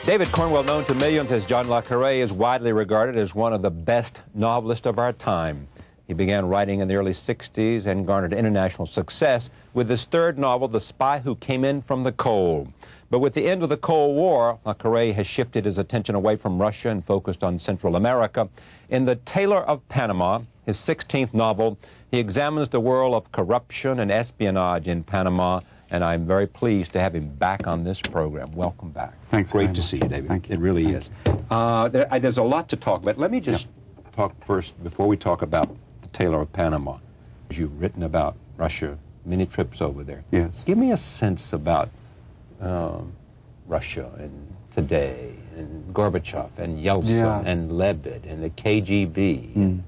David Cornwell, known to millions as John le Carré, is widely regarded as one of the best novelists of our time. He began writing in the early 60s and garnered international success with his third novel, The Spy Who Came In From the Cold. But with the end of the Cold War, le Carré has shifted his attention away from Russia and focused on Central America. In The Tailor of Panama, his 16th novel, he examines the world of corruption and espionage in Panama, and I'm very pleased to have him back on this program. Welcome back. Thanks. Great to see you, David. Thank you. It really is. There's a lot to talk about. Let me just talk first, before we talk about the Tailor of Panama. You've written about Russia, many trips over there. Yes. Give me a sense about Russia and today, and Gorbachev, and Yeltsin, and Levitt, and the KGB.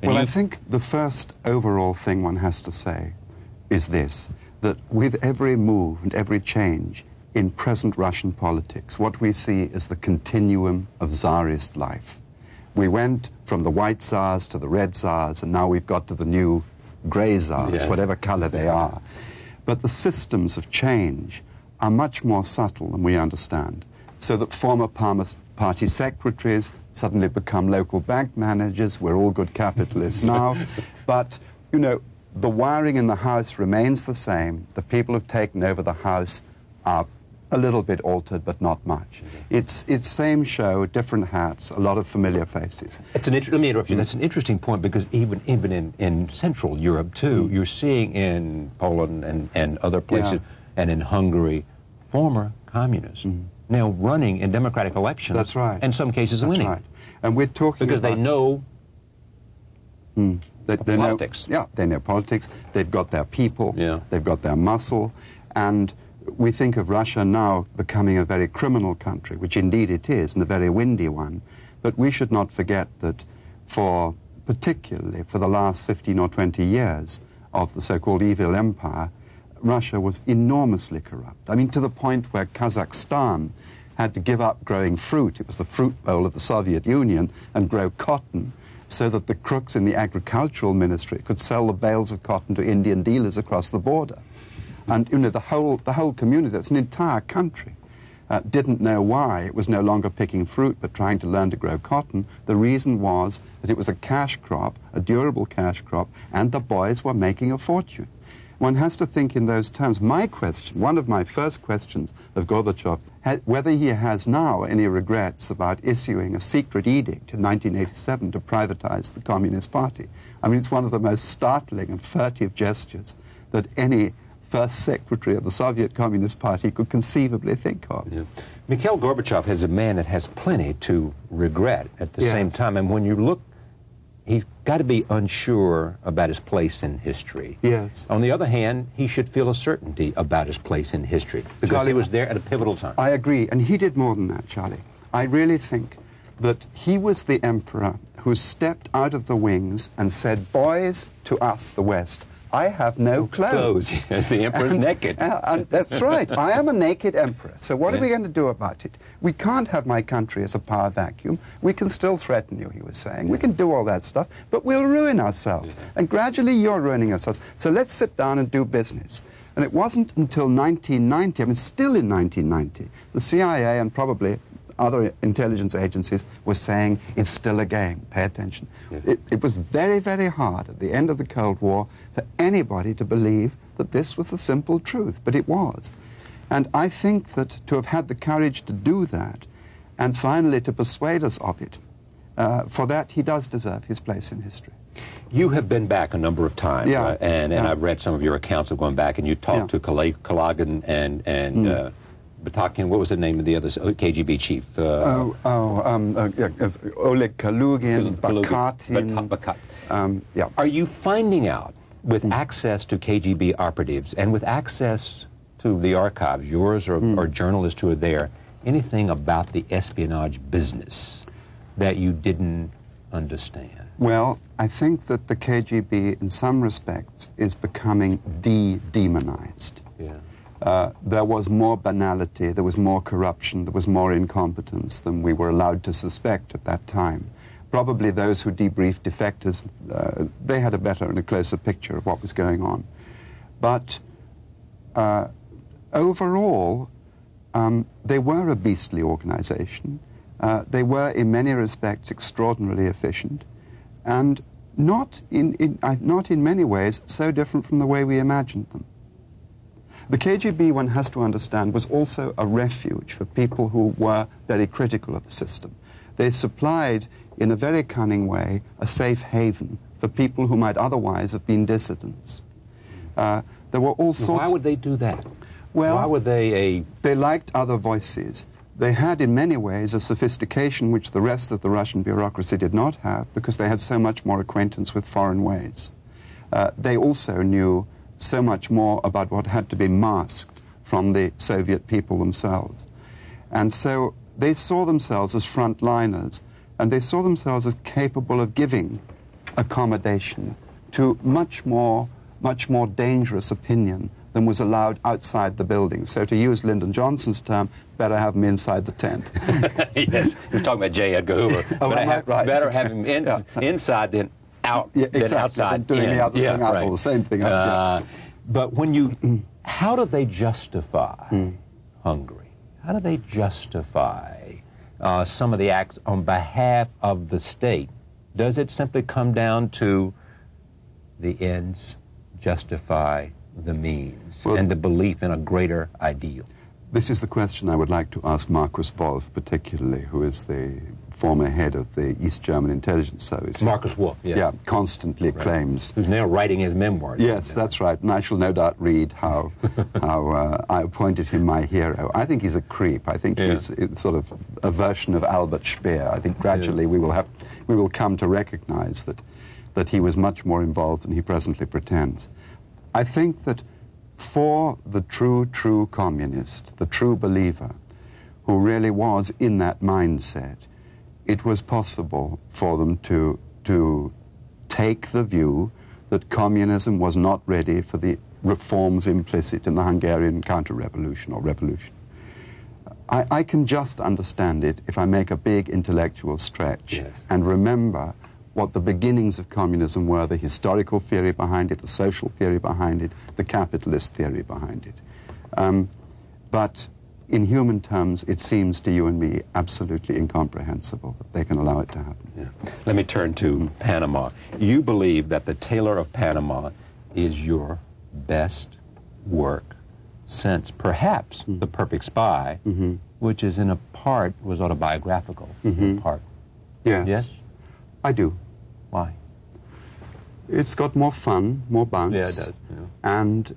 Well, I think the first overall thing one has to say is this, that with every move and every change in present Russian politics, what we see is the continuum of Tsarist life. We went from the white Tsars to the red Tsars, and now we've got to the new grey Tsars, whatever color they are. But the systems of change are much more subtle than we understand, so that former party secretaries suddenly become local bank managers. We're all good capitalists now. But, you know, the wiring in the house remains the same. The people who've taken over the house are a little bit altered, but not much. It's same show, different hats, a lot of familiar faces. Let me interrupt you. That's an interesting point, because even in Central Europe, too, you're seeing in Poland and other places, and in Hungary, former communists now running in democratic elections. That's right. In some cases winning. That's right. And we're talking because about, they know they politics. They know politics. They've got their people. Yeah. They've got their muscle. And we think of Russia now becoming a very criminal country, which indeed it is, and a very windy one. But we should not forget that particularly for the last 15 or 20 years of the so-called evil empire, Russia was enormously corrupt. I mean, to the point where Kazakhstan had to give up growing fruit. It was the fruit bowl of the Soviet Union, and grow cotton, so that the crooks in the agricultural ministry could sell the bales of cotton to Indian dealers across the border. And, you know, the whole community, that's an entire country, didn't know why it was no longer picking fruit but trying to learn to grow cotton. The reason was that it was a cash crop, a durable cash crop, and the boys were making a fortune. One has to think in those terms. My question, one of my first questions of Gorbachev, whether he has now any regrets about issuing a secret edict in 1987 to privatize the Communist Party. I mean, it's one of the most startling and furtive gestures that any first secretary of the Soviet Communist Party could conceivably think of. Yeah. Mikhail Gorbachev is a man that has plenty to regret at the same time. And when you look, he's got to be unsure about his place in history. Yes. On the other hand, he should feel a certainty about his place in history, because Charlie, he was there at a pivotal time. I agree, and he did more than that, Charlie. I really think that he was the emperor who stepped out of the wings and said, "Boys, to us, the West, I have no clothes." As the emperor's naked. And that's right. I am a naked emperor. So what are we going to do about it? We can't have my country as a power vacuum. We can still threaten you, he was saying. We can do all that stuff, but we'll ruin ourselves. And gradually you're ruining ourselves. So let's sit down and do business. And it wasn't until 1990, I mean, still in 1990, the CIA and probably other intelligence agencies were saying, it's still a game, pay attention. It was very, very hard at the end of the Cold War for anybody to believe that this was the simple truth, but it was. And I think that to have had the courage to do that, and finally to persuade us of it, for that he does deserve his place in history. You have been back a number of times, and I've read some of your accounts of going back, and you talked to Kalagin and Batakian, what was the name of the other KGB chief? Oleg Kalugin, Bakatin. Are you finding out, with access to KGB operatives and with access to the archives, yours or journalists who are there, anything about the espionage business that you didn't understand? Well, I think that the KGB, in some respects, is becoming de-demonized. There was more banality, there was more corruption, there was more incompetence than we were allowed to suspect at that time. Probably those who debriefed defectors, they had a better and a closer picture of what was going on. But overall, they were a beastly organization. They were, in many respects, extraordinarily efficient, and not in many ways so different from the way we imagined them. The KGB, one has to understand, was also a refuge for people who were very critical of the system. They supplied, in a very cunning way, a safe haven for people who might otherwise have been dissidents. There were all sorts... Why would they do that? Well, why were they They liked other voices. They had, in many ways, a sophistication which the rest of the Russian bureaucracy did not have, because they had so much more acquaintance with foreign ways. They also knew so much more about what had to be masked from the Soviet people themselves. And so they saw themselves as frontliners, and they saw themselves as capable of giving accommodation to much more dangerous opinion than was allowed outside the building. So to use Lyndon Johnson's term, better have him inside the tent. Yes, we're talking about J. Edgar Hoover. Better have him inside than out, exactly, than outside. Than doing the other thing out, or the same thing. But when you, how do they justify Hungary? How do they justify some of the acts on behalf of the state? Does it simply come down to the ends justify the means, and the belief in a greater ideal? This is the question I would like to ask Markus Wolf, particularly, who is the former head of the East German intelligence service. Markus Wolf, yes. Yeah, constantly claims... Who's now writing his memoirs. Yes, that's right. And I shall no doubt read how I appointed him my hero. I think he's a creep. I think he's sort of a version of Albert Speer. I think gradually we will come to recognize that he was much more involved than he presently pretends. I think that for the true communist, the true believer, who really was in that mindset, it was possible for them to take the view that communism was not ready for the reforms implicit in the Hungarian counter-revolution or revolution. I can just understand it if I make a big intellectual stretch and remember what the beginnings of communism were, the historical theory behind it, the social theory behind it, the capitalist theory behind it. But in human terms, it seems to you and me absolutely incomprehensible that they can allow it to happen. Yeah. Let me turn to Panama. You believe that the Tailor of Panama is your best work since perhaps The Perfect Spy, which is in a part, was autobiographical, in part. Yes. Yes? I do. Why? It's got more fun, more bounce. Yeah, it does. Yeah. And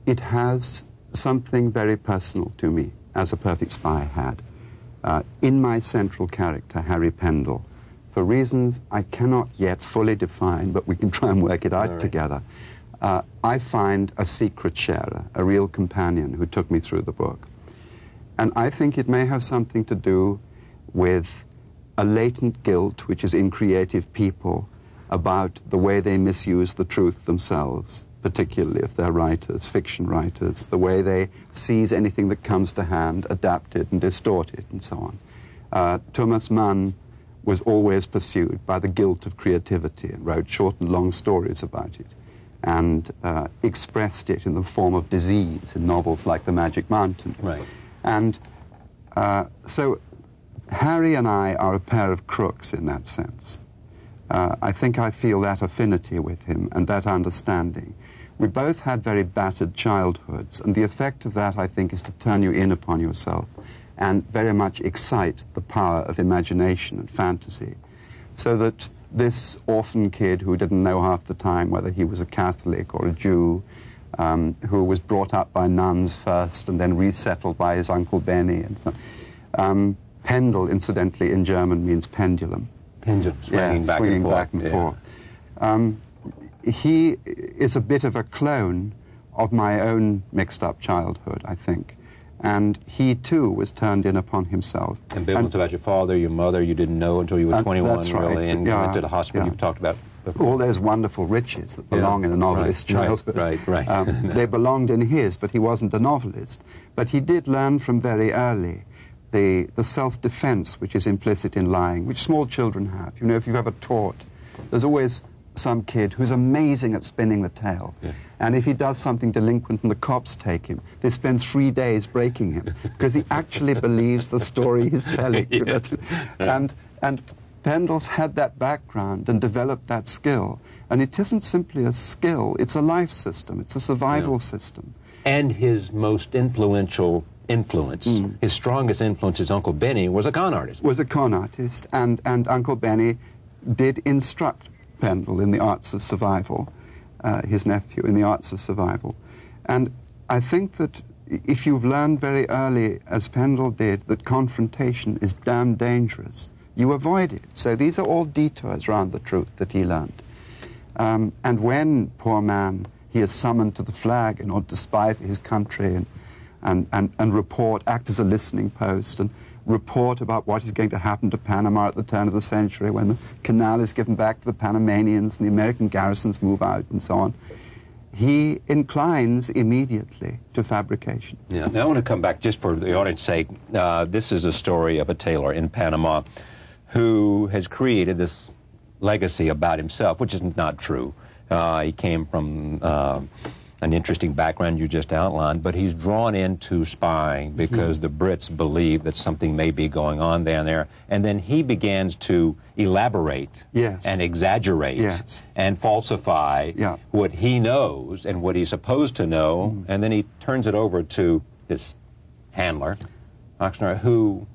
it has something very personal to me, as A Perfect Spy had. In my central character, Harry Pendle, for reasons I cannot yet fully define, but we can try and work it out together, I find a secret sharer, a real companion who took me through the book. And I think it may have something to do with a latent guilt which is in creative people about the way they misuse the truth themselves, particularly if they're writers, fiction writers, the way they seize anything that comes to hand, adapt it and distort it, and so on. Thomas Mann was always pursued by the guilt of creativity and wrote short and long stories about it, and expressed it in the form of disease in novels like The Magic Mountain. Right. And so Harry and I are a pair of crooks in that sense. I think I feel that affinity with him and that understanding. We both had very battered childhoods, and the effect of that, I think, is to turn you in upon yourself and very much excite the power of imagination and fantasy, so that this orphan kid who didn't know half the time whether he was a Catholic or a Jew, who was brought up by nuns first and then resettled by his Uncle Benny and so on. Pendle, incidentally, in German means pendulum. Pendulum, swinging back and forth. He is a bit of a clone of my own mixed-up childhood, I think. And he, too, was turned in upon himself. Ambivalence about your father, your mother, you didn't know until you were 21, that's right. really, and went to the hospital you've talked about before. All those wonderful riches that belong in a novelist's childhood. Right. They belonged in his, but he wasn't a novelist. But he did learn from very early the self-defense which is implicit in lying, which small children have. You know, if you've ever taught, there's always some kid who's amazing at spinning the tale. Yeah. And if he does something delinquent and the cops take him, they spend 3 days breaking him because he actually believes the story he's telling. Yes. And Pendle's had that background and developed that skill. And it isn't simply a skill, it's a life system, it's a survival system. And his most influential influence, his strongest influence, his Uncle Benny, was a con artist. Was a con artist, and Uncle Benny did instruct Pendle in the arts of survival, his nephew, in the arts of survival. And I think that if you've learned very early, as Pendle did, that confrontation is damn dangerous, you avoid it. So these are all detours around the truth that he learned. And when, poor man, he is summoned to the flag in order to spy for his country and report, act as a listening post, and report about what is going to happen to Panama at the turn of the century when the canal is given back to the Panamanians and the American garrisons move out and so on, he inclines immediately to fabrication. Yeah. Now I want to come back, just for the audience's sake. This is a story of a tailor in Panama who has created this legacy about himself, which is not true. He came from an interesting background you just outlined, but he's drawn into spying because the Brits believe that something may be going on down there, and then he begins to elaborate and exaggerate and falsify what he knows and what he's supposed to know, and then he turns it over to his handler, Oxnard, who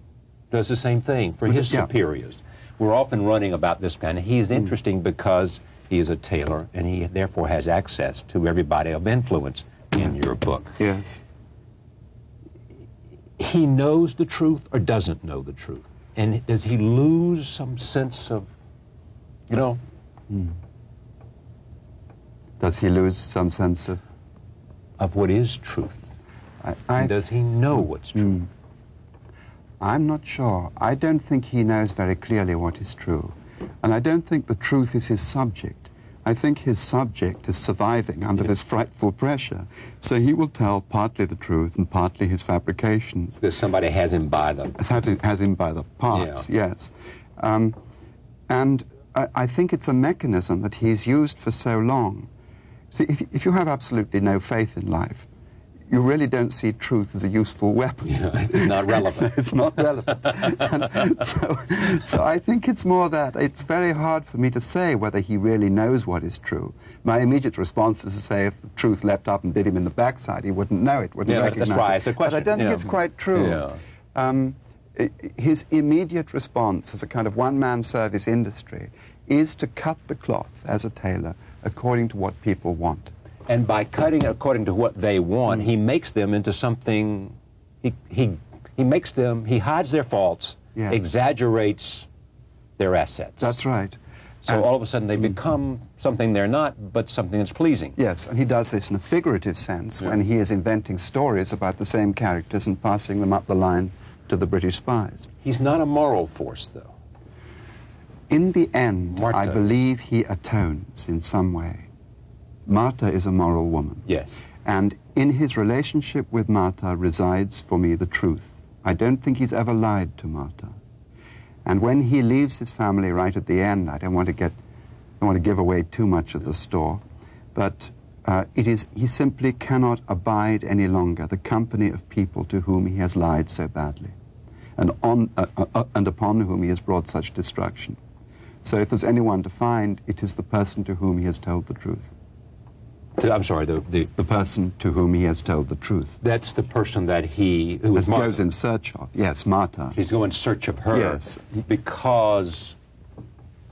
does the same thing for his superiors. We're often running about this guy, and he's interesting because he is a tailor, and he therefore has access to everybody of influence in your book. Yes. He knows the truth or doesn't know the truth? And does he lose some sense of, you know? Does he lose some sense of? Of what is truth? And does he know what's true? I'm not sure. I don't think he knows very clearly what is true. And I don't think the truth is his subject. I think his subject is surviving under this frightful pressure. So he will tell partly the truth and partly his fabrications. Because somebody has him by the... Has him by the parts, yes. And I think it's a mechanism that he's used for so long. See, if you have absolutely no faith in life, you really don't see truth as a useful weapon. It's not relevant. It's not relevant. So I think it's more that it's very hard for me to say whether he really knows what is true. My immediate response is to say if the truth leapt up and bit him in the backside, he wouldn't know it, wouldn't recognize that's why it. it's a question. But I don't think it's quite true. His immediate response as a kind of one-man service industry is to cut the cloth as a tailor according to what people want. And by cutting it according to what they want, he makes them into something, he makes them, he hides their faults, exaggerates their assets. That's right. So all of a sudden they become something they're not, but something that's pleasing. Yes, and he does this in a figurative sense when he is inventing stories about the same characters and passing them up the line to the British spies. He's not a moral force, though. In the end, Martha. I believe he atones in some way. Martha is a moral woman. Yes. And in his relationship with Martha resides, for me, the truth. I don't think he's ever lied to Martha. And when he leaves his family right at the end, I don't want to give away too much of the store, but he simply cannot abide any longer the company of people to whom he has lied so badly, and upon whom he has brought such destruction. So if there's anyone to find, it is the person to whom he has told the truth. I'm sorry, the person to whom he has told the truth. That's the person that who goes in search of. Yes, Martha. He's going in search of her. Yes. Because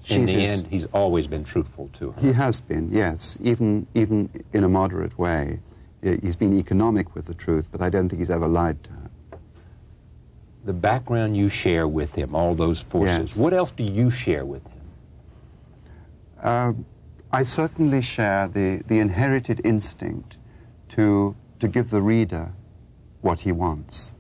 in the end, he's always been truthful to her. He has been, yes, even in a moderate way. He's been economic with the truth, but I don't think he's ever lied to her. The background you share with him, all those forces, what else do you share with him? I certainly share the inherited instinct to give the reader what he wants.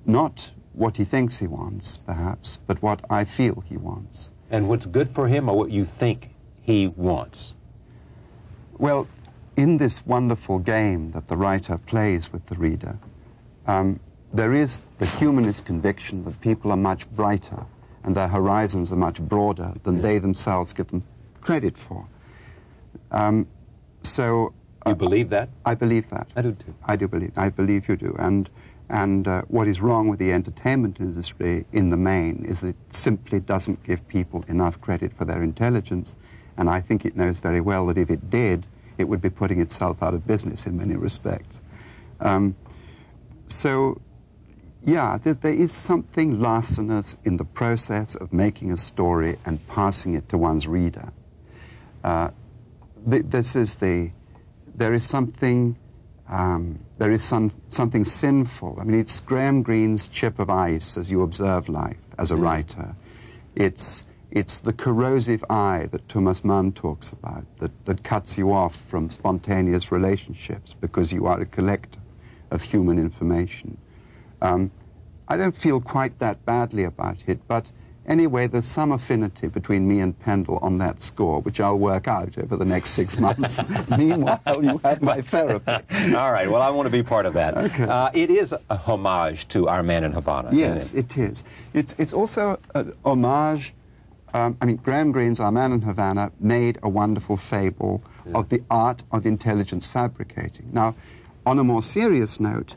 Not what he thinks he wants, perhaps, but what I feel he wants. And what's good for him or what you think he wants? Well, in this wonderful game that the writer plays with the reader, there is the humanist conviction that people are much brighter and their horizons are much broader than they themselves give them credit for. So You believe that? I believe that. I do too. I do believe. I believe you do. And what is wrong with the entertainment industry in the main is that it simply doesn't give people enough credit for their intelligence. And I think it knows very well that if it did, it would be putting itself out of business in many respects. So, yeah, there is something larcenous in the process of making a story and passing it to one's reader. There is something sinful. I mean, it's Graham Greene's chip of ice as you observe life as a writer. It's the corrosive eye that Thomas Mann talks about, that cuts you off from spontaneous relationships because you are a collector of human information. I don't feel quite that badly about it, but anyway, there's some affinity between me and Pendle on that score, which I'll work out over the next 6 months. Meanwhile, you have my therapy. All right, well, I want to be part of that. Okay. It is a homage to Our Man in Havana. Yes, it is. It's also an homage. I mean, Graham Greene's Our Man in Havana made a wonderful fable of the art of intelligence fabricating. Now, on a more serious note,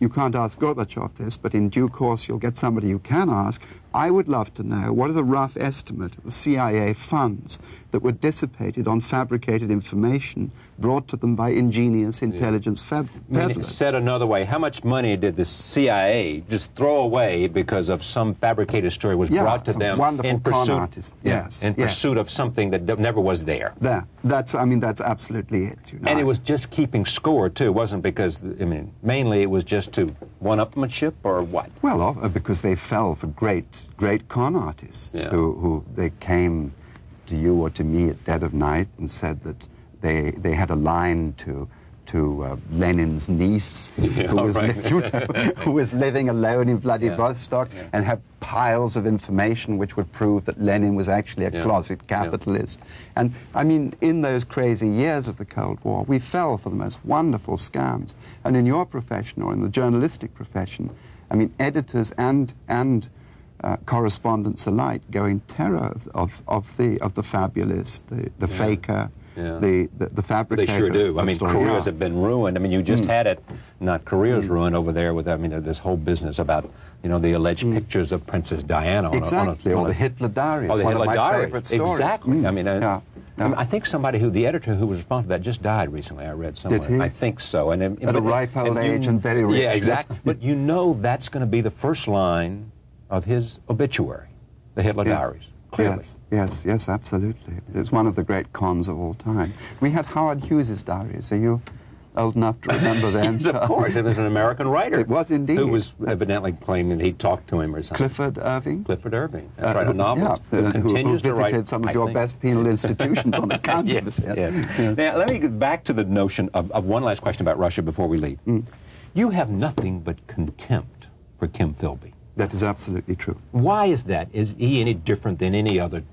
you can't ask Gorbachev this, but in due course you'll get somebody you can ask. I would love to know what is a rough estimate of the CIA funds that were dissipated on fabricated information brought to them by ingenious intelligence peddlers. Said another way, how much money did the CIA just throw away because of some fabricated story was brought to them in pursuit, pursuit of something that never was there? That's absolutely it. You know. And it was just keeping score, too. It wasn't because, I mean, mainly it was just to one-upmanship or what? Well, because they fell for great con artists who they came to you or to me at dead of night and said that they had a line to Lenin's niece, who was living alone in Vladivostok and had piles of information which would prove that Lenin was actually a closet capitalist. And, I mean, in those crazy years of the Cold War, we fell for the most wonderful scams. And in your profession, or in the journalistic profession, I mean, editors and correspondents alike go in terror of the fabulist, the faker, the fabricator. They sure do. I mean, careers have been ruined. I mean, you just had it, not careers ruined over there with, I mean, this whole business about, you know, the alleged pictures of Princess Diana. Exactly, or the Hitler Diaries, one of my diaries. favorite stories. Exactly. I mean, I think somebody the editor who was responsible for that just died recently, I read somewhere. Did he? I think so. And at a ripe old age and very rich. Yeah, exactly. But you know that's going to be the first line of his obituary, the Hitler Diaries. Clearly. Yes, absolutely. It's one of the great cons of all time. We had Howard Hughes's diaries. Are you old enough to remember them? Yes, of course. It was an American writer. It was indeed. Who was evidently claiming that he talked to him or something. Clifford Irving? Clifford Irving. That's right, a novelist who continues who to write. visited some of your best penal institutions on account of this. Now, let me get back to the notion of one last question about Russia before we leave. You have nothing but contempt for Kim Philby. That is absolutely true. Why is that? Is he any different than any other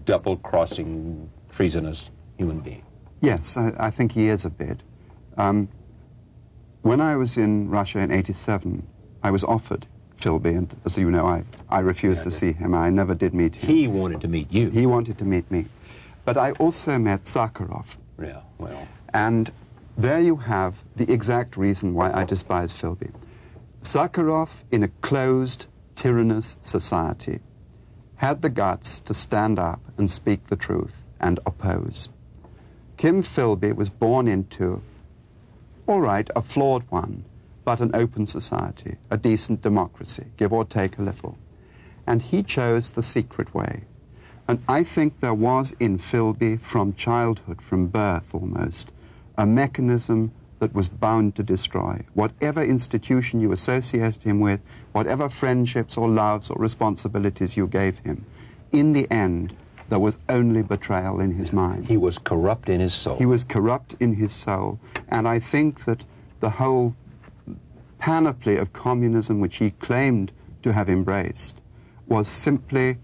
double-crossing, treasonous human being? Yes, I think he is a bit. When I was in Russia in '87, I was offered Philby, and as you know, I refused to see him. I never did meet him. He wanted to meet you. He wanted to meet me. But I also met Sakharov. Yeah, well. And there you have the exact reason why I despise Philby. Sakharov, in a closed, tyrannous society, had the guts to stand up and speak the truth and oppose. Kim Philby was born into, all right, a flawed one, but an open society, a decent democracy, give or take a little. And he chose the secret way. And I think there was in Philby, from childhood, from birth almost, a mechanism that was bound to destroy. Whatever institution you associated him with, whatever friendships or loves or responsibilities you gave him, in the end, there was only betrayal in his mind. He was corrupt in his soul. He was corrupt in his soul. And I think that the whole panoply of communism which he claimed to have embraced was simply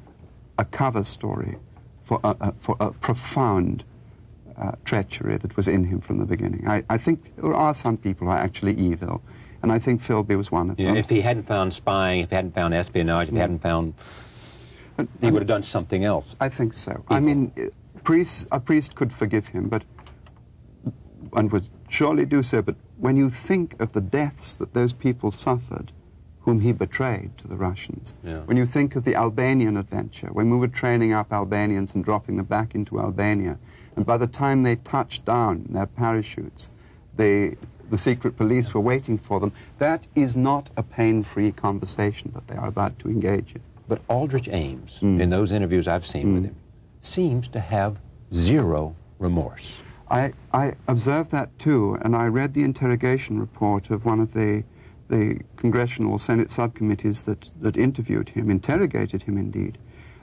a cover story for a profound treachery that was in him from the beginning. I think there are some people who are actually evil, and I think Philby was one of them. If he hadn't found spying, if he hadn't found espionage, if he hadn't found... He would have done something else. I think so. Evil. I mean, A priest could forgive him, and would surely do so, but when you think of the deaths that those people suffered, whom he betrayed to the Russians, when you think of the Albanian adventure, when we were training up Albanians and dropping them back into Albania, and by the time they touched down in their parachutes, the secret police were waiting for them, that is not a pain-free conversation that they are about to engage in. But Aldrich Ames, in those interviews I've seen with him, seems to have zero remorse. I observed that too, and I read the interrogation report of one of the Congressional Senate subcommittees that interviewed him, interrogated him indeed.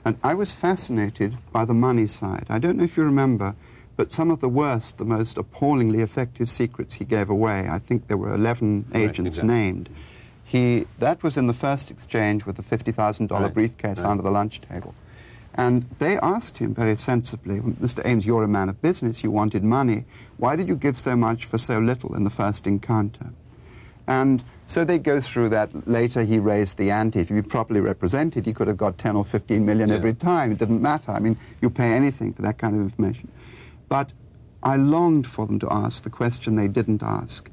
And I was fascinated by the money side. I don't know if you remember, but some of the worst, the most appallingly effective secrets he gave away, I think there were 11 agents named. That was in the first exchange with the $50,000 briefcase under the lunch table. And they asked him very sensibly, Mr. Ames, you're a man of business, you wanted money. Why did you give so much for so little in the first encounter? And so they go through that. Later he raised the ante. If he properly represented, he could have got 10 or 15 million every time. It didn't matter. I mean, you pay anything for that kind of information. But I longed for them to ask the question they didn't ask.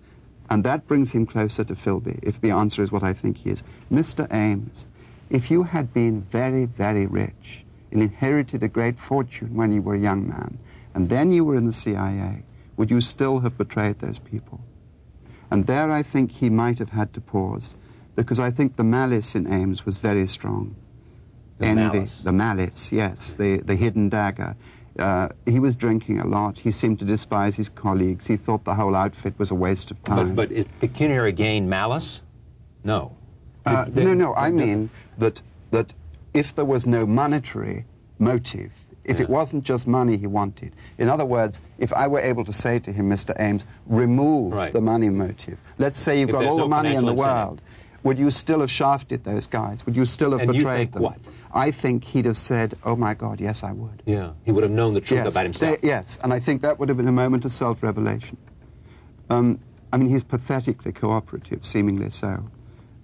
And that brings him closer to Philby, if the answer is what I think he is. Mr. Ames, if you had been very, very rich and inherited a great fortune when you were a young man, and then you were in the CIA, would you still have betrayed those people? And there I think he might have had to pause, because I think the malice in Ames was very strong. The malice, yes, the hidden dagger. He was drinking a lot. He seemed to despise his colleagues. He thought the whole outfit was a waste of time. But is pecuniary gain malice? No. No, I mean that if there was no monetary motive, if it wasn't just money he wanted, in other words, if I were able to say to him, Mr. Ames, remove the money motive, let's say you've got all the money in the world, would you still have shafted those guys? Would you still have betrayed them? What? I think he'd have said, oh my God, yes, I would. Yeah, he would have known the truth about himself. Yes, and I think that would have been a moment of self-revelation. I mean, he's pathetically cooperative, seemingly so.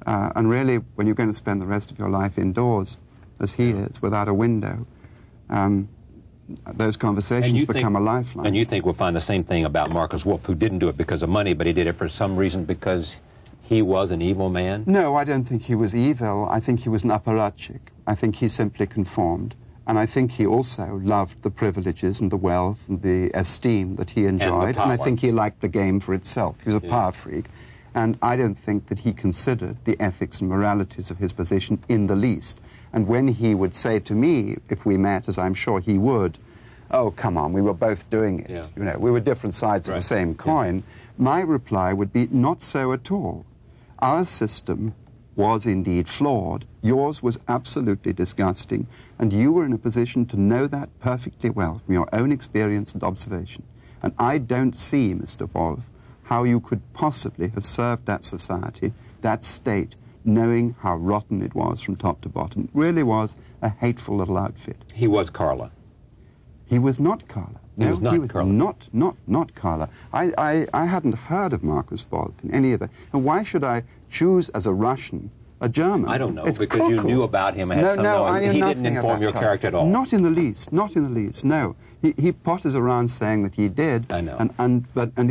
And really, when you're going to spend the rest of your life indoors, as he is, without a window, those conversations become a lifeline. And you think we'll find the same thing about Marcus Wolf, who didn't do it because of money, but he did it for some reason because he was an evil man? No, I don't think he was evil. I think he was an apparatchik. I think he simply conformed. And I think he also loved the privileges and the wealth and the esteem that he enjoyed. And I think he liked the game for itself. He was a power freak. And I don't think that he considered the ethics and moralities of his position in the least. And when he would say to me, if we met, as I'm sure he would, oh, come on, we were both doing it. You know, we were different sides of the same coin. My reply would be, not so at all. Our system was indeed flawed. Yours was absolutely disgusting. And you were in a position to know that perfectly well from your own experience and observation. And I don't see, Mr. Wolf, how you could possibly have served that society, that state, knowing how rotten it was from top to bottom. It really was a hateful little outfit. He was Carla. He was not Carla. No, he was not Carla. Not Carla. I hadn't heard of Marcus Wolf in any of that. And why should I choose as a Russian a German? I don't know, because you knew about him. He didn't inform your character at all. Not in the least, not in the least, no. He potters around saying that he did. I know. And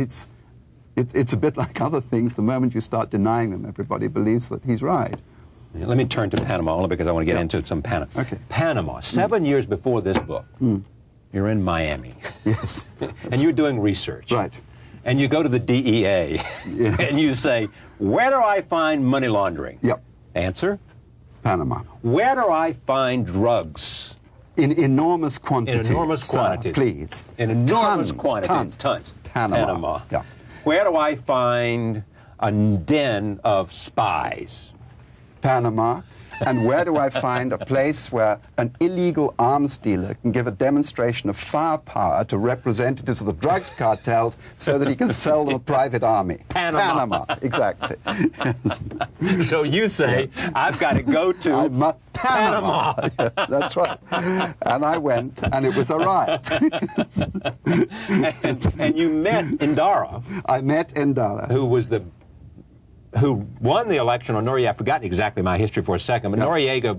it's a bit like other things. The moment you start denying them, everybody believes that he's right. Yeah, let me turn to Panama, only because I want to get into some Panama. Okay. Panama, 7 years before this book, you're in Miami. Yes. And you're doing research. Right. And you go to the DEA. Yes. And you say, where do I find money laundering? Yep. Answer? Panama. Where do I find drugs? In enormous quantities. In enormous quantities. Please. In enormous quantities. Tons. Panama. Yeah. Where do I find a den of spies? Panama. And where do I find a place where an illegal arms dealer can give a demonstration of firepower to representatives of the drugs cartels so that he can sell them a private army? Panama. Exactly. So you say, I've got to go to Panama. Yes, that's right. And I went, and it was a riot. and you met Endara. I met Endara. Who was the who won the election on Noriega. I've forgotten exactly my history for a second, but Noriega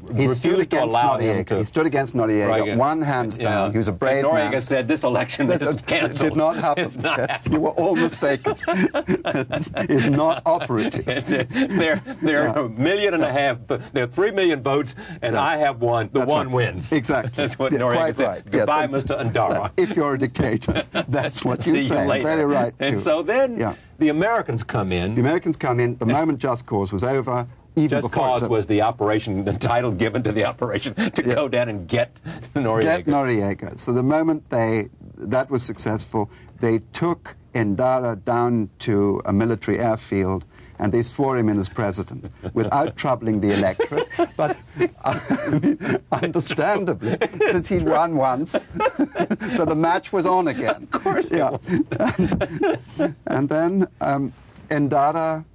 refused to allow him to. He stood against Noriega, one hands down. He was a brave man. Noriega said, this election is canceled. It did not happen. Yes, you were all mistaken. It's not operative. There are 1.5 million, there are 3 million votes, and I have one. The one wins. Exactly. That's what Noriega said. Right. Goodbye, Mr. Andara. If you're a dictator, that's what you say. Very right, too. And so then the Americans come in. The Americans come in the moment Just Cause was over. Even Just Cause was the operation, the title given to the operation to go down and get Noriega. Get Noriega. So the moment that was successful, they took Ndara down to a military airfield and they swore him in as president without troubling the electorate. But understandably, since he'd won once, so the match was on again. Of course. Yeah. And then Ndara,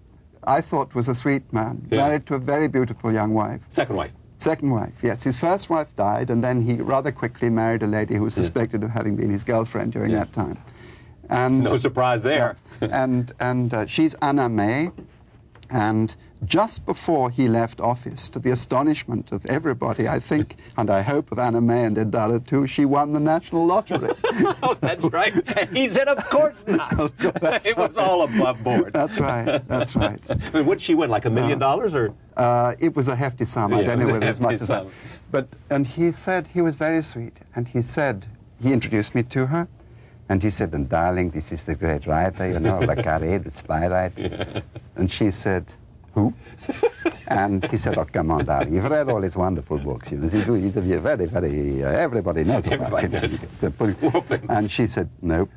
I thought, was a sweet man, married to a very beautiful young wife. Second wife. Second wife, yes. His first wife died, and then he rather quickly married a lady who was suspected of having been his girlfriend during that time. And no surprise there. And she's Anna May, and just before he left office, to the astonishment of everybody, I think, and I hope of Anna May and Ndara too, she won the national lottery. Oh, that's right. And he said, of course not. It was all above board. That's right. That's right. I mean, what did she win, like $1 million or? It was a hefty sum. I don't know whether as much as that. And he said, he was very sweet, and he said, he introduced me to her, and he said, and darling, this is the great writer, you know, Le Carré, the spy writer. Yeah. And she said, who? And he said, oh, come on, darling, you've read all his wonderful books. You know, he's a very, very, everybody knows about him. And she said, nope.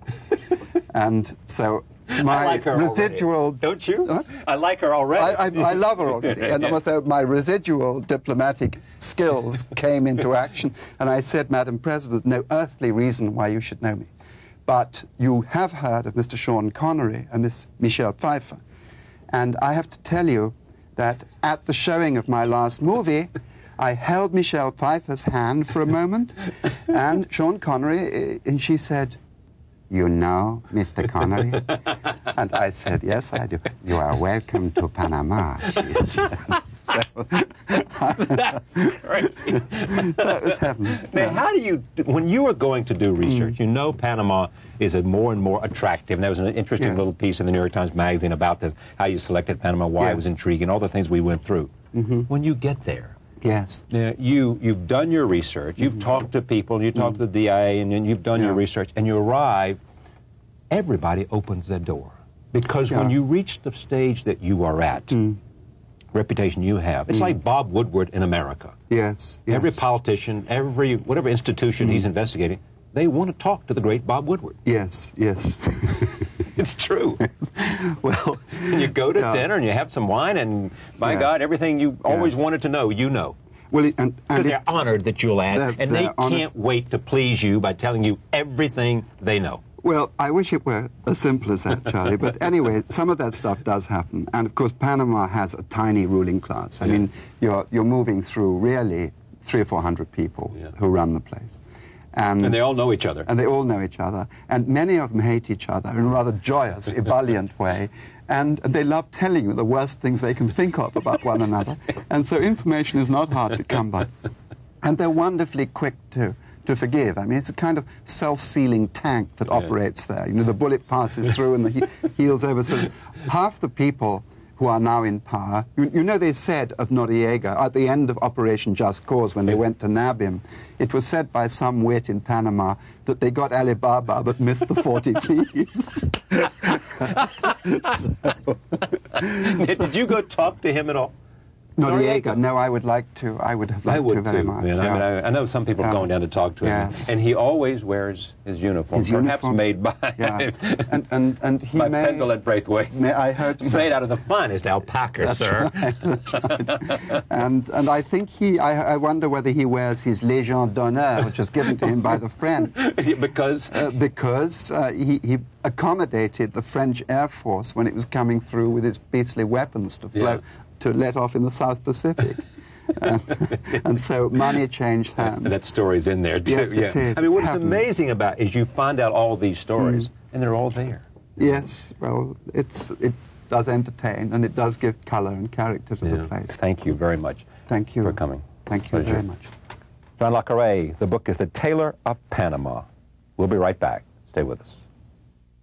And so my like residual... Already. Don't you? Huh? I like her already. I love her already. And so my residual diplomatic skills came into action. And I said, Madam President, no earthly reason why you should know me. But you have heard of Mr. Sean Connery and Miss Michelle Pfeiffer. And I have to tell you that at the showing of my last movie, I held Michelle Pfeiffer's hand for a moment, and Sean Connery, and she said, you know, Mr. Connery? And I said, yes, I do. You are welcome to Panama, she said. That's great. That was heaven. Now, how do you, when you were going to do research, you know Panama is more and more attractive. And there was an interesting little piece in the New York Times Magazine about this, how you selected Panama, why it was intriguing, all the things we went through. When you get there, you've done your research, you've talked to people, you talked to the DIA, and you've done your research, and you arrive, everybody opens their door. Because when you reach the stage that you are at, reputation you have. It's like Bob Woodward in America. Yes. Every politician, whatever institution he's investigating, they want to talk to the great Bob Woodward. Yes. It's true. Well, and you go to dinner and you have some wine, and by God, everything you always wanted to know, you know. Well, because they're honored that you'll ask, and they can't wait to please you by telling you everything they know. Well, I wish it were as simple as that, Charlie. But anyway, some of that stuff does happen. And, of course, Panama has a tiny ruling class. I mean, you're moving through really 300 or 400 people who run the place. And they all know each other. And they all know each other. And many of them hate each other in a rather joyous, ebullient way. And they love telling you the worst things they can think of about one another. And so information is not hard to come by. And they're wonderfully quick to forgive. I mean, it's a kind of self-sealing tank that operates there. You know, the bullet passes through and the heels over. So half the people who are now in power, you know, they said of Noriega at the end of Operation Just Cause, when they went to nab him, it was said by some wit in Panama that they got Alibaba but missed the 40 thieves. Did you go talk to him at all? Noriega. No, I would like to. I would have liked to very much. Man. I mean, I know some people going down to talk to him, and he always wears his uniform, perhaps made by and he by Pendle at Braithwaite. I hope so. Made out of the finest alpaca, sir. Right, that's right. and I think I wonder whether he wears his Légion d'honneur, which was given to him by the French, because he accommodated the French Air Force when it was coming through with its beastly weapons to let off in the South Pacific. And so money changed hands. That story's in there, too. Yes, it is. I mean, what's amazing about it is you find out all these stories, and they're all there. Yes, well, does entertain, and it does give color and character to the place. Thank you very much. Thank you for coming. Thank you very much. John le Carré, the book is The Tailor of Panama. We'll be right back. Stay with us.